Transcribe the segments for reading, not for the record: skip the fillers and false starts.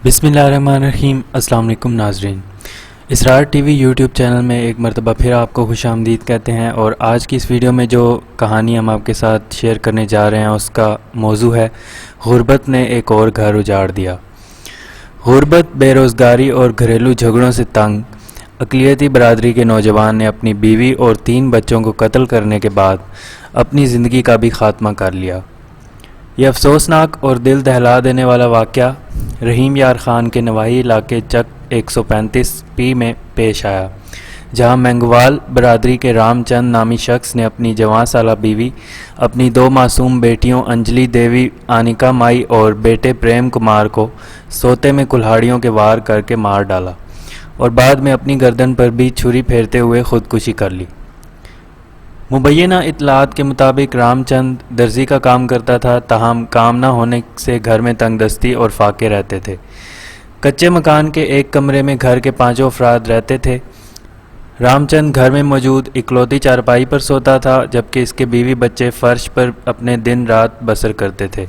بسم اللہ الرحمن الرحیم۔ السلام علیکم ناظرین، اسرار ٹی وی یوٹیوب چینل میں ایک مرتبہ پھر آپ کو خوش آمدید کہتے ہیں۔ اور آج کی اس ویڈیو میں جو کہانی ہم آپ کے ساتھ شیئر کرنے جا رہے ہیں اس کا موضوع ہے غربت نے ایک اور گھر اجاڑ دیا۔ غربت، بے روزگاری اور گھریلو جھگڑوں سے تنگ اقلیتی برادری کے نوجوان نے اپنی بیوی اور 3 بچوں کو قتل کرنے کے بعد اپنی زندگی کا بھی خاتمہ کر لیا۔ یہ افسوسناک اور دل دہلا دینے والا واقعہ رحیم یار خان کے نواحی علاقے چک 135 میں پیش آیا، جہاں مینگوال برادری کے رام چند نامی شخص نے اپنی جوان سالہ بیوی، اپنی 2 معصوم بیٹیوں انجلی دیوی آنیکا مائی اور بیٹے پریم کمار کو سوتے میں کلہاڑیوں کے وار کر کے مار ڈالا اور بعد میں اپنی گردن پر بھی چھری پھیرتے ہوئے خودکشی کر لی۔ مبینہ اطلاعات کے مطابق رام چند درزی کا کام کرتا تھا، تاہم کام نہ ہونے سے گھر میں تنگ دستی اور فاقے رہتے تھے۔ کچے مکان کے ایک کمرے میں گھر کے 5 افراد رہتے تھے۔ رام چند گھر میں موجود اکلوتی چارپائی پر سوتا تھا، جبکہ اس کے بیوی بچے فرش پر اپنے دن رات بسر کرتے تھے۔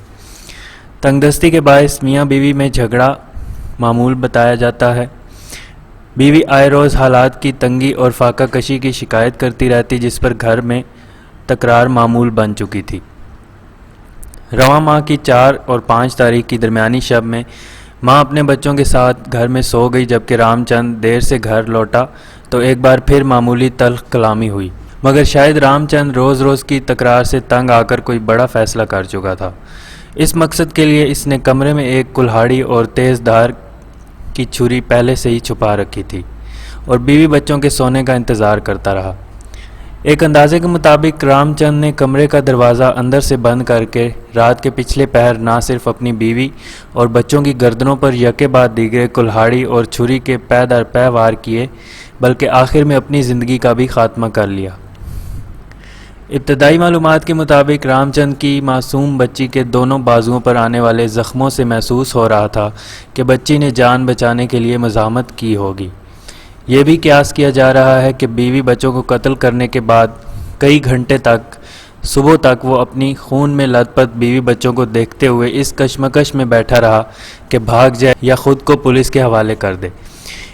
تنگ دستی کے باعث میاں بیوی میں جھگڑا معمول بتایا جاتا ہے۔ بیوی آئے روز حالات کی تنگی اور فاقہ کشی کی شکایت کرتی رہتی، جس پر گھر میں تکرار معمول بن چکی تھی۔ رواں ماہ کی 4 اور 5 تاریخ کی درمیانی شب میں ماں اپنے بچوں کے ساتھ گھر میں سو گئی، جبکہ رام چند دیر سے گھر لوٹا تو ایک بار پھر معمولی تلخ کلامی ہوئی، مگر شاید رام چند روز روز کی تکرار سے تنگ آ کر کوئی بڑا فیصلہ کر چکا تھا۔ اس مقصد کے لیے اس نے کمرے میں ایک کلہاڑی اور تیز دھار کی چھری پہلے سے ہی چھپا رکھی تھی اور بیوی بچوں کے سونے کا انتظار کرتا رہا۔ ایک اندازے کے مطابق رام چند نے کمرے کا دروازہ اندر سے بند کر کے رات کے پچھلے پہر نہ صرف اپنی بیوی اور بچوں کی گردنوں پر یکے بعد دیگرے کلہاڑی اور چھری کے پے در پے وار کیے، بلکہ آخر میں اپنی زندگی کا بھی خاتمہ کر لیا۔ ابتدائی معلومات کے مطابق رام چند کی معصوم بچی کے دونوں بازوؤں پر آنے والے زخموں سے محسوس ہو رہا تھا کہ بچی نے جان بچانے کے لیے مزاحمت کی ہوگی۔ یہ بھی قیاس کیا جا رہا ہے کہ بیوی بچوں کو قتل کرنے کے بعد کئی گھنٹے تک صبح تک وہ اپنی خون میں لت پت بیوی بچوں کو دیکھتے ہوئے اس کشمکش میں بیٹھا رہا کہ بھاگ جائے یا خود کو پولیس کے حوالے کر دے۔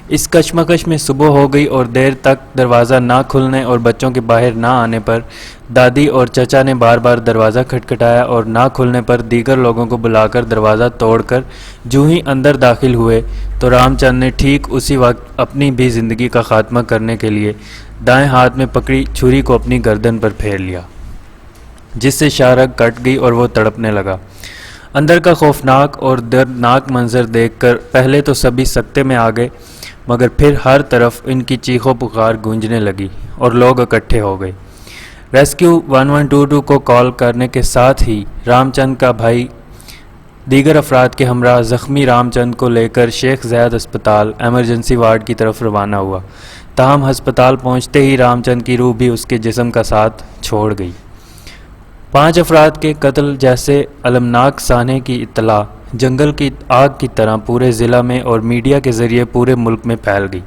اس کشمکش میں صبح ہو گئی اور دیر تک دروازہ نہ کھلنے اور بچوں کے باہر نہ آنے پر دادی اور چچا نے بار بار دروازہ کھٹکھٹایا اور نہ کھلنے پر دیگر لوگوں کو بلا کر دروازہ توڑ کر جو ہی اندر داخل ہوئے تو رام چند نے ٹھیک اسی وقت اپنی بھی زندگی کا خاتمہ کرنے کے لیے دائیں ہاتھ میں پکڑی چھری کو اپنی گردن پر پھیر لیا، جس سے شاہ رگ کٹ گئی اور وہ تڑپنے لگا۔ اندر کا خوفناک اور دردناک منظر دیکھ کر پہلے تو سبھی سکتے میں آ گئے، مگر پھر ہر طرف ان کی چیخ و پکار گونجنے لگی اور لوگ اکٹھے ہو گئے۔ ریسکیو 1122 کو کال کرنے کے ساتھ ہی رام چند کا بھائی دیگر افراد کے ہمراہ زخمی رام چند کو لے کر شیخ زید اسپتال ایمرجنسی وارڈ کی طرف روانہ ہوا، تاہم ہسپتال پہنچتے ہی رام چند کی روح بھی اس کے جسم کا ساتھ چھوڑ گئی۔ 5 افراد کے قتل جیسے المناک سانحے کی اطلاع جنگل کی آگ کی طرح پورے ضلع میں اور میڈیا کے ذریعے پورے ملک میں پھیل گئی۔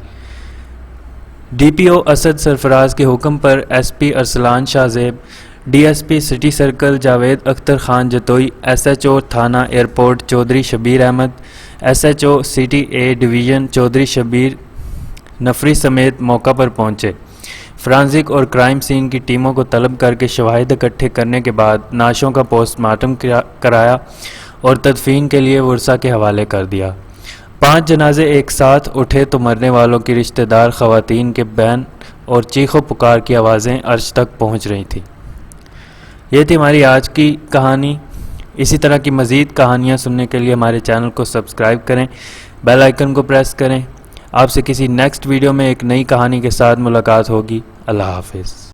ڈی پی او اسد سرفراز کے حکم پر S P Arsalan Shah Zeb, D S P city circle Javed Akhtar Khan Jatoi, S H O تھانہ airport Chaudhry Shabbir Ahmed, S H O city A division Chaudhry Shabbir نفری سمیت موقع پر پہنچے۔ فرانزک اور کرائم سین کی ٹیموں کو طلب کر کے شواہد اکٹھے کرنے کے بعد نعشوں کا پوسٹ مارٹم کرایا اور تدفین کے لیے ورثہ کے حوالے کر دیا۔ 5 جنازے ایک ساتھ اٹھے تو مرنے والوں کی رشتہ دار خواتین کے بین اور چیخ و پکار کی آوازیں عرش تک پہنچ رہی تھیں۔ یہ تھی ہماری آج کی کہانی۔ اسی طرح کی مزید کہانیاں سننے کے لیے ہمارے چینل کو سبسکرائب کریں، بیل آئیکن کو پریس کریں۔ آپ سے کسی نیکسٹ ویڈیو میں ایک نئی کہانی کے ساتھ ملاقات ہوگی۔ اللہ حافظ۔